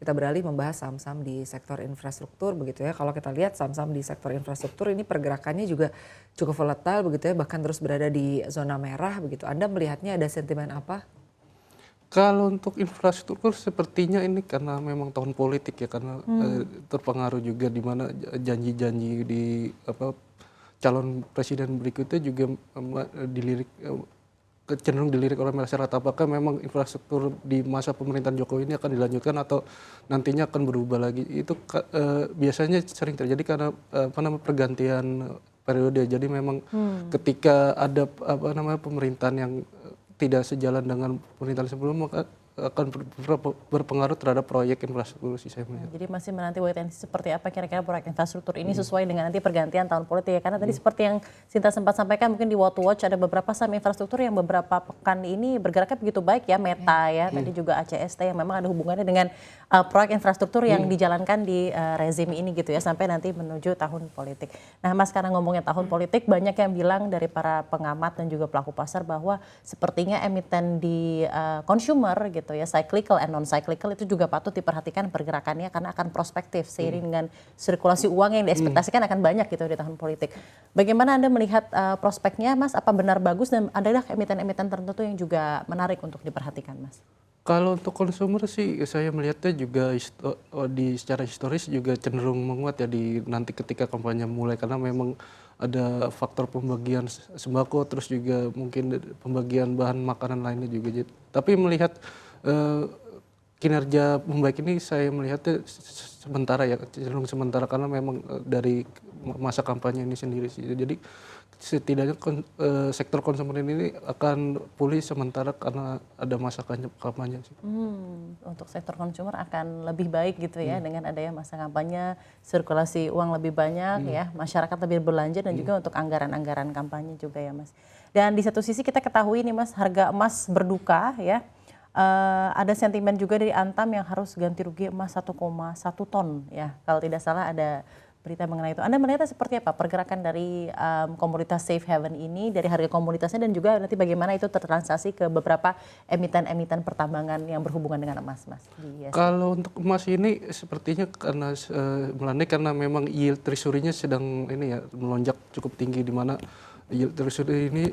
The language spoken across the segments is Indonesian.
Kita beralih membahas saham-saham di sektor infrastruktur begitu ya. Kalau kita lihat saham-saham di sektor infrastruktur ini pergerakannya juga cukup volatile begitu ya, bahkan terus berada di zona merah begitu. Anda melihatnya ada sentimen apa? Kalau untuk infrastruktur sepertinya ini karena memang tahun politik ya, karena terpengaruh juga di mana janji-janji di calon presiden berikutnya juga dilirik cenderung dilirik oleh masyarakat. Apakah memang infrastruktur di masa pemerintahan Jokowi ini akan dilanjutkan atau nantinya akan berubah lagi? Itu biasanya sering terjadi karena pergantian periode. Jadi memang ketika ada pemerintahan yang tidak sejalan dengan pemerintahan sebelumnya, maka akan berpengaruh terhadap proyek infrastruktur sih saya melihat. Jadi masih menanti wait and see seperti apa kira-kira proyek infrastruktur ini sesuai dengan nanti pergantian tahun politik ya. Karena tadi seperti yang Sinta sempat sampaikan, mungkin di What to Watch ada beberapa saham infrastruktur yang beberapa pekan ini bergeraknya begitu baik ya, Meta ya, tadi juga ACST yang memang ada hubungannya dengan proyek infrastruktur yang dijalankan di rezim ini gitu ya, sampai nanti menuju tahun politik. Nah Mas, karena ngomongnya tahun politik, banyak yang bilang dari para pengamat dan juga pelaku pasar bahwa sepertinya emiten di consumer gitu ya, cyclical and non-cyclical itu juga patut diperhatikan pergerakannya karena akan prospektif seiring dengan sirkulasi uang yang diekspektasikan akan banyak gitu di tahun politik. Bagaimana Anda melihat prospeknya Mas? Apa benar bagus dan adalah emiten-emiten tertentu yang juga menarik untuk diperhatikan Mas? Kalau untuk konsumer sih saya melihatnya juga secara historis juga cenderung menguat ya di nanti ketika kampanye mulai, karena memang ada faktor pembagian sembako, terus juga mungkin pembagian bahan makanan lainnya juga. Tapi melihat kinerja membaik ini saya melihatnya sementara ya, cenderung sementara karena memang dari masa kampanye ini sendiri sih. Jadi setidaknya sektor konsumer ini akan pulih sementara karena ada masa kampanye sih. Untuk sektor konsumer akan lebih baik gitu ya dengan adanya masa kampanye, sirkulasi uang lebih banyak ya, masyarakat lebih berbelanja dan juga untuk anggaran-anggaran kampanye juga ya Mas. Dan di satu sisi kita ketahui nih Mas, harga emas berduka ya. Ada sentimen juga dari Antam yang harus ganti rugi emas 1,1 ton ya. Kalau tidak salah ada berita mengenai itu. Anda melihatnya seperti apa pergerakan dari komoditas safe haven ini, dari harga komoditasnya dan juga nanti bagaimana itu tertransaksi ke beberapa emiten-emiten pertambangan yang berhubungan dengan emas, Mas? Kalau untuk emas ini sepertinya karena melandai karena memang yield treasury-nya sedang ini ya melonjak cukup tinggi, di mana yield treasury ini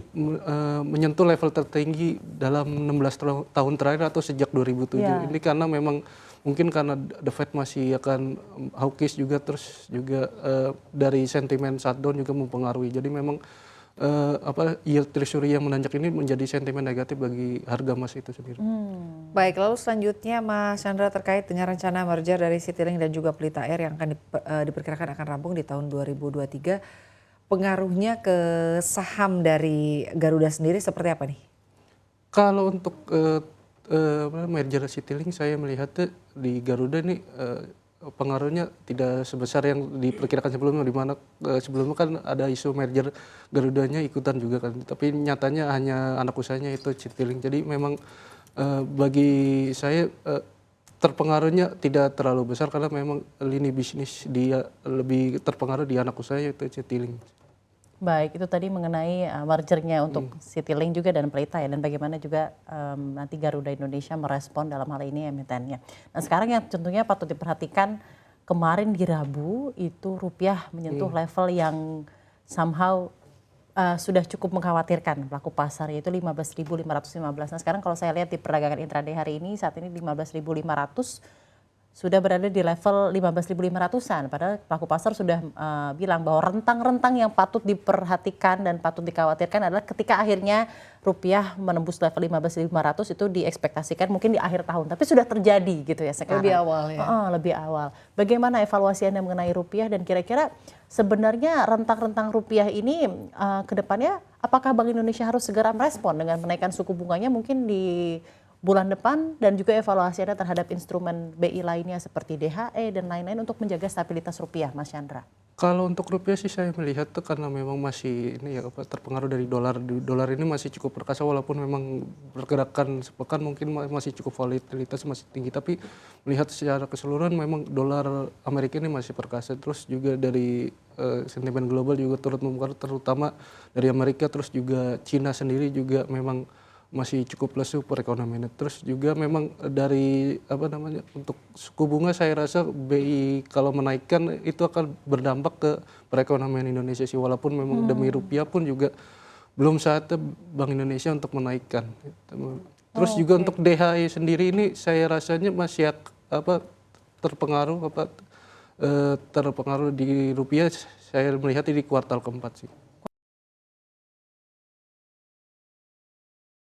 menyentuh level tertinggi dalam 16 tahun terakhir atau sejak 2007. Ini karena memang mungkin karena The Fed masih akan hawkish juga, terus juga dari sentimen shutdown juga mempengaruhi. Jadi memang yield treasury yang menanjak ini menjadi sentimen negatif bagi harga emas itu sendiri. Baik, lalu selanjutnya Mas Chandra terkait dengan rencana merger dari Citylink dan juga Pelita Air yang akan diperkirakan akan rampung di tahun 2023. Pengaruhnya ke saham dari Garuda sendiri seperti apa nih? Kalau untuk merger Citylink saya melihatnya di Garuda ini pengaruhnya tidak sebesar yang diperkirakan sebelumnya, di mana sebelumnya kan ada isu merger Garudanya ikutan juga kan, tapi nyatanya hanya anak usahanya itu Citylink. Jadi memang bagi saya terpengaruhnya tidak terlalu besar karena memang lini bisnis dia lebih terpengaruh di anak usahanya itu Citylink. Baik, itu tadi mengenai mergernya untuk Citylink juga dan Pelita ya, dan bagaimana juga nanti Garuda Indonesia merespon dalam hal ini emitennya. Nah sekarang yang tentunya patut diperhatikan, kemarin di Rabu itu rupiah menyentuh level yang somehow sudah cukup mengkhawatirkan pelaku pasar, yaitu 15.515. Nah sekarang kalau saya lihat di perdagangan intraday hari ini, saat ini 15.500 sudah berada di level 15.500-an. Padahal pelaku pasar sudah bilang bahwa rentang-rentang yang patut diperhatikan dan patut dikhawatirkan adalah ketika akhirnya rupiah menembus level 15.500 itu diekspektasikan mungkin di akhir tahun. Tapi sudah terjadi gitu ya sekarang. Lebih awal ya? Lebih awal. Bagaimana evaluasi Anda mengenai rupiah dan kira-kira sebenarnya rentang-rentang rupiah ini ke depannya apakah Bank Indonesia harus segera merespon dengan menaikkan suku bunganya mungkin di bulan depan, dan juga evaluasi Anda terhadap instrumen BI lainnya seperti DHE dan lain-lain untuk menjaga stabilitas rupiah, Mas Chandra? Kalau untuk rupiah sih saya melihat tuh karena memang masih ini ya terpengaruh dari dolar. Dolar ini masih cukup perkasa walaupun memang pergerakan sepekan mungkin masih cukup volatilitas masih tinggi, tapi melihat secara keseluruhan memang dolar Amerika ini masih perkasa. Terus juga dari sentimen global juga turut mempengaruhi, terutama dari Amerika, terus juga Cina sendiri juga memang masih cukup lesu perekonomiannya. Terus juga memang dari apa namanya untuk suku bunga saya rasa BI kalau menaikkan itu akan berdampak ke perekonomian Indonesia sih, walaupun memang demi rupiah pun juga belum saatnya Bank Indonesia untuk menaikkan. Terus juga untuk DHI sendiri ini saya rasanya masih terpengaruh terpengaruh di rupiah, saya melihat ini di kuartal keempat sih.